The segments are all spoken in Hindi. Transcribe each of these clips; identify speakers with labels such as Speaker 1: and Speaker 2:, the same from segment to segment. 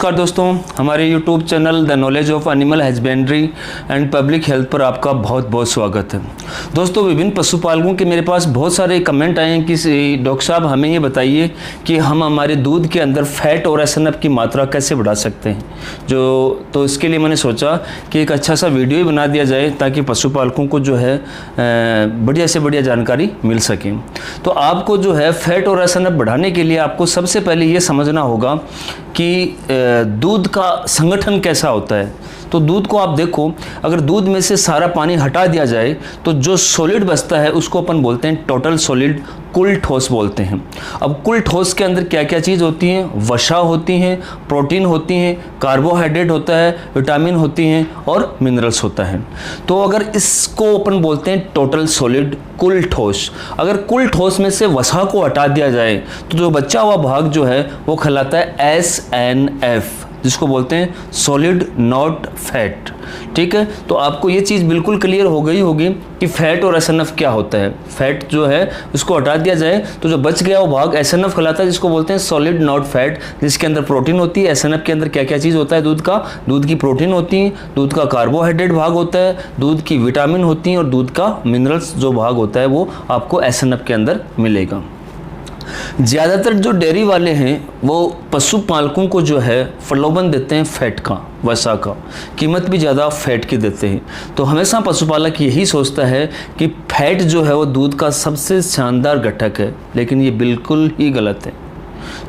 Speaker 1: नमस्कार दोस्तों, हमारे YouTube channel the knowledge of animal husbandry and public health पर आपका बहुत बहुत स्वागत है। दोस्तों, विभिन्न पशुपालकों के मेरे पास बहुत सारे कमेंट आए हैं कि डॉक्टर साहब हमें ये बताइए कि हम हमारे दूध के अंदर फैट और एसएनएफ की मात्रा कैसे बढ़ा सकते हैं। तो इसके लिए मैंने सोचा कि एक अच्छा सा वीडियो ही बना दिया जाए ताकि पशुपालकों को जो है बढ़िया से बढ़िया जानकारी मिल सके। तो आपको जो है फैट और एसएनएफ बढ़ाने के लिए आपको सबसे पहले ये समझना होगा कि दूध का संगठन कैसा होता है। तो दूध को आप देखो, अगर दूध में से सारा पानी हटा दिया जाए तो जो सॉलिड बचता है उसको अपन बोलते हैं टोटल सॉलिड, कुल ठोस बोलते हैं। अब कुल ठोस के अंदर क्या क्या चीज़ होती हैं? वसा होती हैं, प्रोटीन होती हैं, कार्बोहाइड्रेट होता है, विटामिन होती हैं और मिनरल्स होता है। तो अगर इसको अपन बोलते हैं टोटल सॉलिड, कुल ठोस। अगर कुल ठोस में से वसा को हटा दिया जाए तो जो बचा हुआ भाग जो है वो कहलाता है SNF, जिसको बोलते हैं सॉलिड नॉट फैट। ठीक है, तो आपको ये चीज़ बिल्कुल क्लियर हो गई होगी कि फैट और एसएनएफ क्या होता है। फैट जो है उसको हटा दिया जाए तो जो बच गया वो भाग एसएनएफ कहलाता है, जिसको बोलते हैं सॉलिड नॉट फैट, जिसके अंदर प्रोटीन होती है। एसएनएफ के अंदर क्या क्या चीज़ होता है? दूध की प्रोटीन होती है, दूध का कार्बोहाइड्रेट भाग होता है, दूध की विटामिन होती हैं और दूध का मिनरल्स जो भाग होता है वो आपको एसएनएफ के अंदर मिलेगा। ज़्यादातर जो डेयरी वाले हैं वो पशुपालकों को जो है प्रलोभन देते हैं फैट का, वसा का, कीमत भी ज़्यादा फैट की देते हैं। तो हमेशा पशुपालक यही सोचता है कि फैट जो है वो दूध का सबसे शानदार घटक है, लेकिन ये बिल्कुल ही गलत है।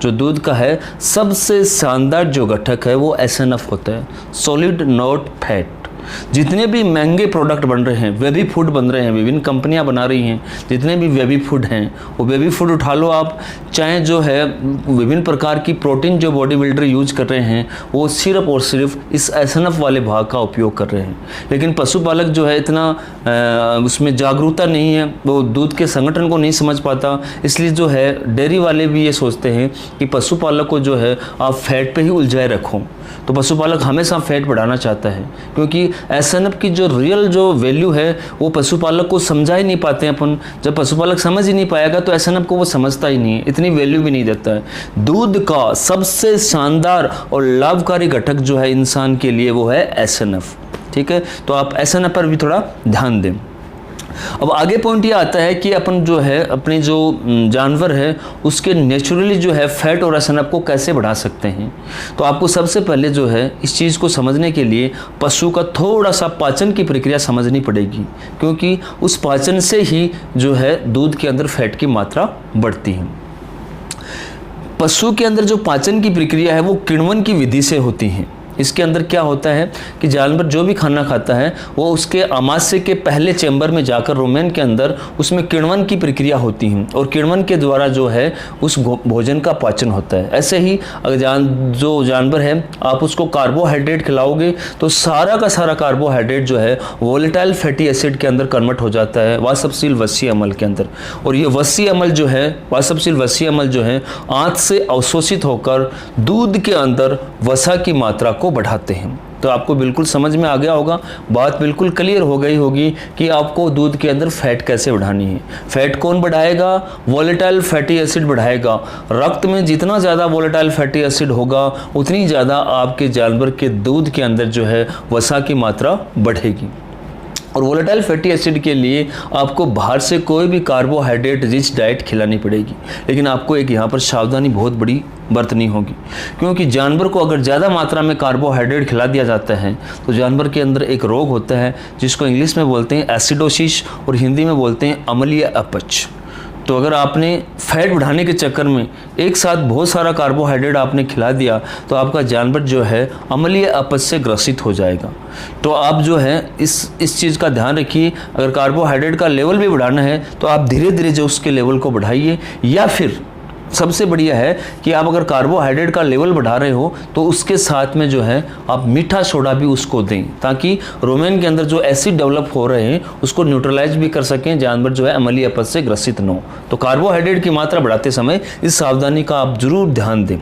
Speaker 1: जो दूध का है सबसे शानदार जो घटक है वो एसएनएफ होता है, सॉलिड नॉट फैट। जितने भी महंगे प्रोडक्ट बन रहे हैं, बेबी फूड बन रहे हैं, विभिन्न कंपनियां बना रही हैं, जितने भी बेबी फूड हैं वो बेबी फूड उठा लो आप, चाहे जो है विभिन्न प्रकार की प्रोटीन जो बॉडी बिल्डर यूज कर रहे हैं वो सिर्फ और सिर्फ इस एसएनएफ वाले भाग का उपयोग कर रहे हैं। लेकिन पशुपालक जो है इतना उसमें जागरूकता नहीं है, वो दूध के संगठन को नहीं समझ पाता, इसलिए जो है डेयरी वाले भी ये सोचते हैं कि पशुपालक को जो है आप फैट पे ही उलझाए रखो। तो पशुपालक हमेशा फैट बढ़ाना चाहता है, क्योंकि एसएनएफ की जो रियल जो वैल्यू है वो पशुपालक को समझा ही नहीं पाते हैं अपन। जब पशुपालक समझ ही नहीं पाएगा तो एसएनएफ को वो समझता ही नहीं है, इतनी वैल्यू भी नहीं देता है। दूध का सबसे शानदार और लाभकारी घटक जो है इंसान के लिए वो है एसएनएफ। ठीक है, तो आप एसएनएफ पर भी थोड़ा ध्यान दें। अब आगे पॉइंट ये आता है कि अपन जो है अपने जो जानवर है उसके नेचुरली जो है फैट और एसएनएफ को कैसे बढ़ा सकते हैं। तो आपको सबसे पहले जो है इस चीज़ को समझने के लिए पशु का थोड़ा सा पाचन की प्रक्रिया समझनी पड़ेगी, क्योंकि उस पाचन से ही जो है दूध के अंदर फैट की मात्रा बढ़ती है। पशु के अंदर जो पाचन की प्रक्रिया है वो किण्वन की विधि से होती है। इसके अंदर क्या होता है कि जानवर जो भी खाना खाता है वो उसके आमाशय के पहले चैम्बर में जाकर रुमेन के अंदर उसमें किण्वन की प्रक्रिया होती है और किण्वन के द्वारा जो है उस भोजन का पाचन होता है। ऐसे ही अगर जो जानवर है आप उसको कार्बोहाइड्रेट खिलाओगे तो सारा का सारा कार्बोहाइड्रेट जो है वोलेटाइल फैटी एसिड के अंदर कन्वर्ट हो जाता है वाष्पशील वसीय अम्ल के अंदर, और ये वसीय अम्ल जो है वाष्पशील वसीय अम्ल जो है आंत से अवशोषित होकर दूध के अंदर वसा की मात्रा को बढ़ाते हैं। तो आपको बिल्कुल समझ में आ गया होगा, बात बिल्कुल क्लियर हो गई होगी कि आपको दूध के अंदर फैट कैसे बढ़ानी है। फैट कौन बढ़ाएगा? वोलेटाइल फैटी एसिड बढ़ाएगा। रक्त में जितना ज़्यादा वोलेटाइल फैटी एसिड होगा उतनी ज़्यादा आपके जानवर के दूध के अंदर जो है वसा की मात्रा बढ़ेगी। और वोलेटाइल फैटी एसिड के लिए आपको बाहर से कोई भी कार्बोहाइड्रेट रिच डाइट खिलानी पड़ेगी, लेकिन आपको एक यहाँ पर सावधानी बहुत बड़ी बरतनी होगी, क्योंकि जानवर को अगर ज़्यादा मात्रा में कार्बोहाइड्रेट खिला दिया जाता है तो जानवर के अंदर एक रोग होता है जिसको इंग्लिश में बोलते हैं एसिडोसिस और हिंदी में बोलते हैं अम्लीय अपच। तो अगर आपने फैट बढ़ाने के चक्कर में एक साथ बहुत सारा कार्बोहाइड्रेट आपने खिला दिया तो आपका जानवर जो है अम्लीय अपच से ग्रसित हो जाएगा। तो आप जो है इस चीज़ का ध्यान रखिए, अगर कार्बोहाइड्रेट का लेवल भी बढ़ाना है तो आप धीरे धीरे जो उसके लेवल को बढ़ाइए, या फिर सबसे बढ़िया है कि आप अगर कार्बोहाइड्रेट का लेवल बढ़ा रहे हो तो उसके साथ में जो है आप मीठा सोडा भी उसको दें, ताकि रुमेन के अंदर जो एसिड डेवलप हो रहे हैं उसको न्यूट्रलाइज भी कर सकें, जानवर जो है अम्लीय अपच से ग्रसित न हो। तो कार्बोहाइड्रेट की मात्रा बढ़ाते समय इस सावधानी का आप जरूर ध्यान दें।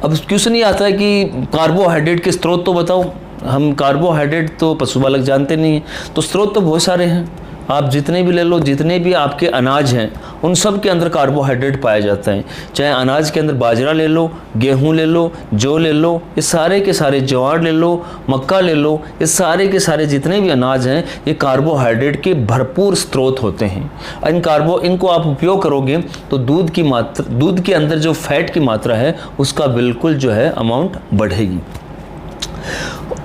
Speaker 1: अब क्वेश्चन ये आता है कि कार्बोहाइड्रेट के स्रोत तो बताओ। हम कार्बोहाइड्रेट तो पशुपालक जानते नहीं हैं, तो स्रोत तो बहुत सारे हैं। आप जितने भी ले लो, जितने भी आपके अनाज हैं उन सब के अंदर कार्बोहाइड्रेट पाया जाता है। चाहे अनाज के अंदर बाजरा ले लो, गेहूं ले लो, जौ ले लो, ये सारे के सारे, ज्वार ले लो, मक्का ले लो, ये सारे के सारे जितने भी अनाज हैं ये कार्बोहाइड्रेट के भरपूर स्रोत होते हैं। इनको आप उपयोग करोगे तो दूध के अंदर जो फैट की मात्रा है उसका बिल्कुल जो है अमाउंट बढ़ेगी।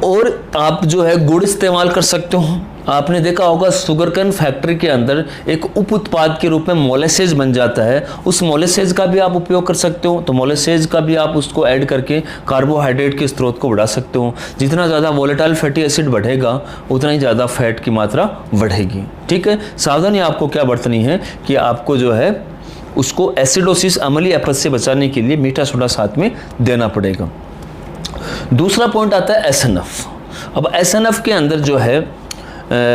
Speaker 1: और आप जो है गुड़ इस्तेमाल कर सकते हो। आपने देखा होगा शुगर केन फैक्ट्री के अंदर एक उप उत्पाद के रूप में मोलेसेज बन जाता है, उस मोलेसेज का भी आप उपयोग कर सकते हो। तो मोलेसेज का भी आप उसको ऐड करके कार्बोहाइड्रेट के स्रोत को बढ़ा सकते हो। जितना ज़्यादा वोलेटाइल फैटी एसिड बढ़ेगा उतना ही ज़्यादा फैट की मात्रा बढ़ेगी। ठीक है, सावधानी आपको क्या बरतनी है कि आपको जो है उसको एसिडोसिस, अम्लीय अपच से बचाने के लिए मीठा सोडा साथ में देना पड़ेगा। दूसरा पॉइंट आता है एसएनएफ। अब एसएनएफ के अंदर जो है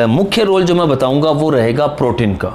Speaker 1: मुख्य रोल जो मैं बताऊंगा वो रहेगा प्रोटीन का।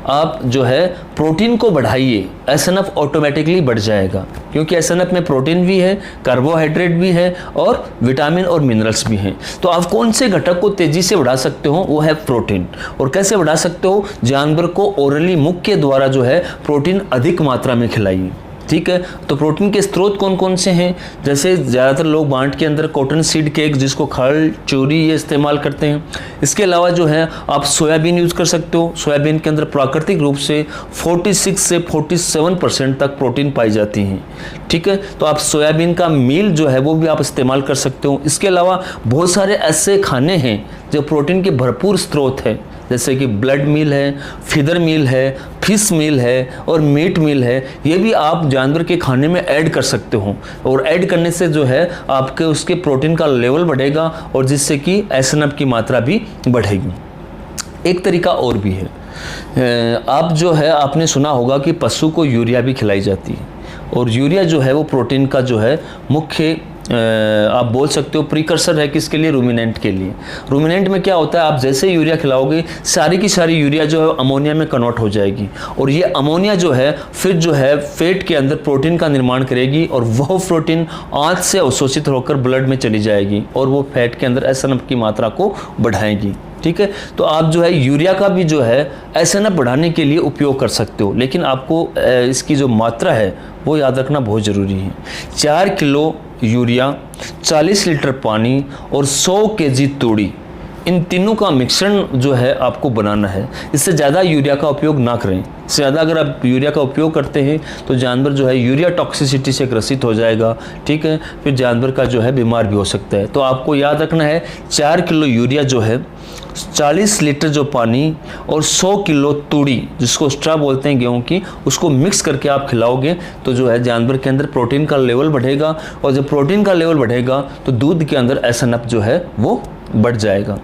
Speaker 1: आप जो है प्रोटीन को बढ़ाइए, एसएनएफ ऑटोमेटिकली बढ़ जाएगा, क्योंकि एसएनएफ में प्रोटीन भी है, कार्बोहाइड्रेट भी है और विटामिन और मिनरल्स भी हैं। तो आप कौन से घटक को तेजी से बढ़ा सकते हो, वो है प्रोटीन। और कैसे बढ़ा सकते हो, जानवर को ओरली, मुख के द्वारा जो है प्रोटीन अधिक मात्रा में खिलाइए। ठीक है, तो प्रोटीन के स्रोत कौन कौन से हैं, जैसे ज़्यादातर लोग बांट के अंदर कॉटन सीड केक, जिसको खल, चोरी, ये इस्तेमाल करते हैं। इसके अलावा जो है आप सोयाबीन यूज़ कर सकते हो। सोयाबीन के अंदर प्राकृतिक रूप से 46 से 47% तक प्रोटीन पाई जाती हैं। ठीक है, तो आप सोयाबीन का मील जो है वो भी आप इस्तेमाल कर सकते हो। इसके अलावा बहुत सारे ऐसे खाने हैं जो प्रोटीन के भरपूर स्रोत है, जैसे कि ब्लड मील है, फीदर मील है, फिश मील है और मीट मील है। ये भी आप जानवर के खाने में ऐड कर सकते हो, और ऐड करने से जो है आपके उसके प्रोटीन का लेवल बढ़ेगा और जिससे कि एसएनएफ की मात्रा भी बढ़ेगी। एक तरीका और भी है, आप जो है आपने सुना होगा कि पशु को यूरिया भी खिलाई जाती है, और यूरिया जो है वो प्रोटीन का जो है मुख्य आप बोल सकते हो प्रीकर्सर है। किसके लिए? रूमिनेंट के लिए। रूमिनेंट में क्या होता है, आप जैसे यूरिया खिलाओगे सारी की सारी यूरिया जो है अमोनिया में कन्वर्ट हो जाएगी, और ये अमोनिया जो है फिर जो है फेट के अंदर प्रोटीन का निर्माण करेगी, और वह प्रोटीन आंत से अवशोषित होकर ब्लड में चली जाएगी और वो फैट के अंदर एसएनएफ की मात्रा को बढ़ाएगी। ठीक है, तो आप जो है यूरिया का भी जो है एसएनएफ बढ़ाने के लिए उपयोग कर सकते हो, लेकिन आपको इसकी जो मात्रा है वो याद रखना बहुत ज़रूरी है। 4 किलो यूरिया, 40 लीटर पानी और 100 केजी तूड़ी, इन तीनों का मिश्रण जो है आपको बनाना है। इससे ज़्यादा यूरिया का उपयोग ना करें। इससे ज़्यादा अगर आप यूरिया का उपयोग करते हैं तो जानवर जो है यूरिया टॉक्सिसिटी से ग्रसित हो जाएगा। ठीक है, फिर जानवर का जो है बीमार भी हो सकता है। तो आपको याद रखना है 4 किलो यूरिया जो है, 40 लीटर जो पानी और 100 किलो तूड़ी, जिसको स्ट्रा बोलते हैं गेहूं की, उसको मिक्स करके आप खिलाओगे तो जो है जानवर के अंदर प्रोटीन का लेवल बढ़ेगा, और जब प्रोटीन का लेवल बढ़ेगा तो दूध के अंदर एसएनएफ जो है वो बढ़ जाएगा।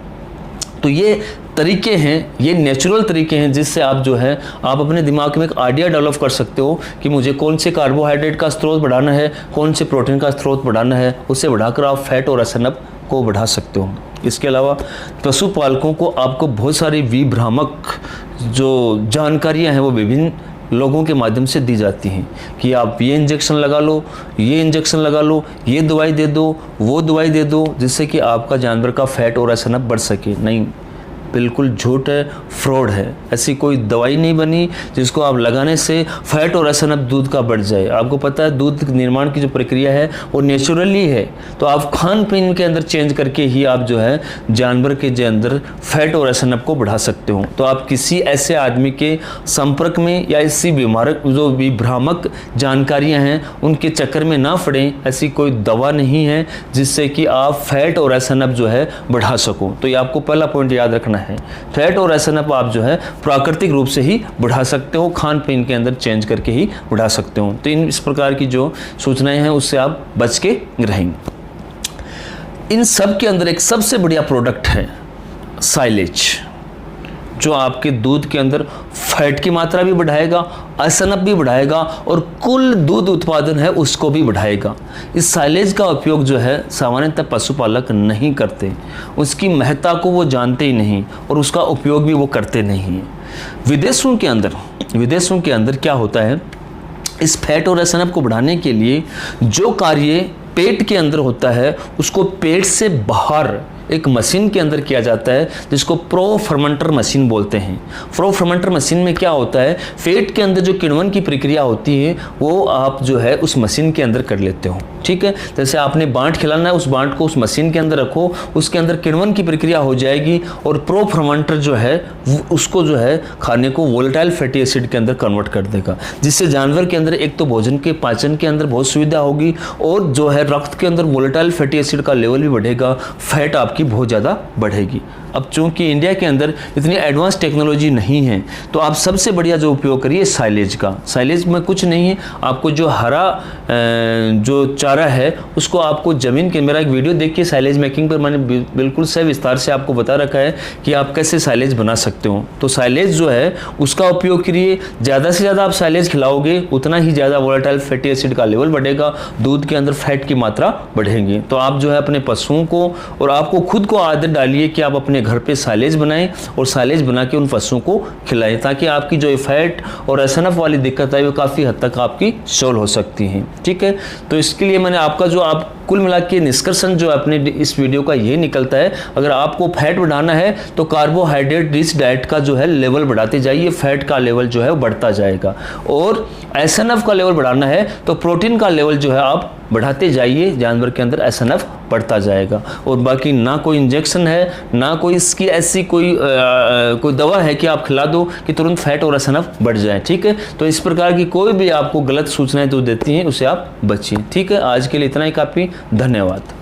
Speaker 1: तो ये तरीके हैं, ये नेचुरल तरीके हैं जिससे आप जो है आप अपने दिमाग में एक आइडिया डेवलप कर सकते हो कि मुझे कौन से कार्बोहाइड्रेट का स्रोत बढ़ाना है, कौन से प्रोटीन का स्रोत बढ़ाना है। उससे बढ़ाकर आप फैट और एसएनएफ को बढ़ा सकते हो। इसके अलावा पशुपालकों को आपको बहुत सारी विभ्रामक जो जानकारियां हैं वो विभिन्न लोगों के माध्यम से दी जाती हैं कि आप ये इंजेक्शन लगा लो, ये इंजेक्शन लगा लो, ये दवाई दे दो, वो दवाई दे दो, जिससे कि आपका जानवर का फैट और एसएनएफ बढ़ सके। नहीं, बिल्कुल झूठ है, फ्रॉड है। ऐसी कोई दवाई नहीं बनी जिसको आप लगाने से फैट और एसएनएफ दूध का बढ़ जाए। आपको पता है दूध निर्माण की जो प्रक्रिया है वो नेचुरली है, तो आप खान पीन के अंदर चेंज करके ही आप जो है जानवर के अंदर फैट और एसएनएफ को बढ़ा सकते हो। तो आप किसी ऐसे आदमी के संपर्क में या इसी जो विभ्रामक जानकारियाँ हैं उनके चक्कर में ना पड़ें। ऐसी कोई दवा नहीं है जिससे कि आप फैट और एसएनएफ जो है बढ़ा सको। तो ये आपको पहला पॉइंट याद रखना है। फैट और एसएनएफ आप जो है प्राकृतिक रूप से ही बढ़ा सकते हो, खान पीन के अंदर चेंज करके ही बढ़ा सकते हो। तो इस प्रकार की जो सूचनाएं हैं उससे आप बच के रहेंगे। इन सब के अंदर एक सबसे बढ़िया प्रोडक्ट है साइलेज, जो आपके दूध के अंदर फैट की मात्रा भी बढ़ाएगा, एसएनएफ भी बढ़ाएगा और कुल दूध उत्पादन है उसको भी बढ़ाएगा। इस साइलेज का उपयोग जो है सामान्यतः पशुपालक नहीं करते, उसकी महत्ता को वो जानते ही नहीं और उसका उपयोग भी वो करते नहीं हैं। विदेशों के अंदर क्या होता है, इस फैट और एसएनएफ को बढ़ाने के लिए जो कार्य पेट के अंदर होता है उसको पेट से बाहर एक मशीन के अंदर किया जाता है जिसको प्रो फर्मेंटर मशीन बोलते हैं। प्रो फर्मेंटर मशीन में क्या होता है, फैट के अंदर जो किण्वन की प्रक्रिया होती है वो आप जो है उस मशीन के अंदर कर लेते हो। ठीक है, जैसे आपने बांट खिलाना है, उस बांट को उस मशीन के अंदर रखो, उसके अंदर किण्वन की प्रक्रिया हो जाएगी और प्रो फर्मेंटर जो है उसको जो है खाने को वोलेटाइल फैटी एसिड के अंदर कन्वर्ट कर देगा, जिससे जानवर के अंदर एक तो भोजन के पाचन के अंदर बहुत सुविधा होगी और जो है रक्त के अंदर वोलेटाइल फैटी एसिड का लेवल भी बढ़ेगा, फैट आपकी बहुत ज़्यादा बढ़ेगी। अब चूंकि इंडिया के अंदर इतनी एडवांस टेक्नोलॉजी नहीं है तो आप सबसे बढ़िया जो उपयोग करिए साइलेज का। साइलेज में कुछ नहीं है, आपको जो हरा जो चारा है उसको आपको ज़मीन के, मेरा एक वीडियो देखिए साइलेज मेकिंग पर, मैंने बिल्कुल से विस्तार से आपको बता रखा है कि आप कैसे साइलेज बना सकते हो। तो साइलेज जो है उसका उपयोग करिए, ज़्यादा से ज़्यादा आप साइलेज खिलाओगे उतना ही ज़्यादा वोलेटाइल फैटी एसिड का लेवल बढ़ेगा, दूध के अंदर फैट की मात्रा बढ़ेगी। तो आप जो है अपने पशुओं को और आपको खुद को आदत डालिए कि आप अपने घर पे साइलेज बनाएं और साइलेज बना के उन पशुओं को खिलाएं, ताकि आपकी जो फैट और एसएनएफ वाली दिक्कत है वो काफ़ी हद तक आपकी सॉल्व हो सकती है। ठीक है, तो इसके लिए मैंने आपका जो आप कुल मिला के निष्कर्षण जो अपने इस वीडियो का ये निकलता है, अगर आपको फैट बढ़ाना है तो कार्बोहाइड्रेट रिच डाइट का जो है लेवल बढ़ाते जाइए, फैट का लेवल जो है वो बढ़ता जाएगा, और एसएनएफ का लेवल बढ़ाना है तो प्रोटीन का लेवल जो है आप बढ़ाते जाइए, जानवर के अंदर एसएनएफ बढ़ता जाएगा। और बाकी ना कोई इंजेक्शन है ना कोई इसकी ऐसी कोई दवा है कि आप खिला दो कि तुरंत फैट और एसएनएफ बढ़ जाए। ठीक है, तो इस प्रकार की कोई भी आपको गलत सूचनाएं जो देती हैं उसे आप बचिए। ठीक है, आज के लिए इतना ही काफ़ी, धन्यवाद।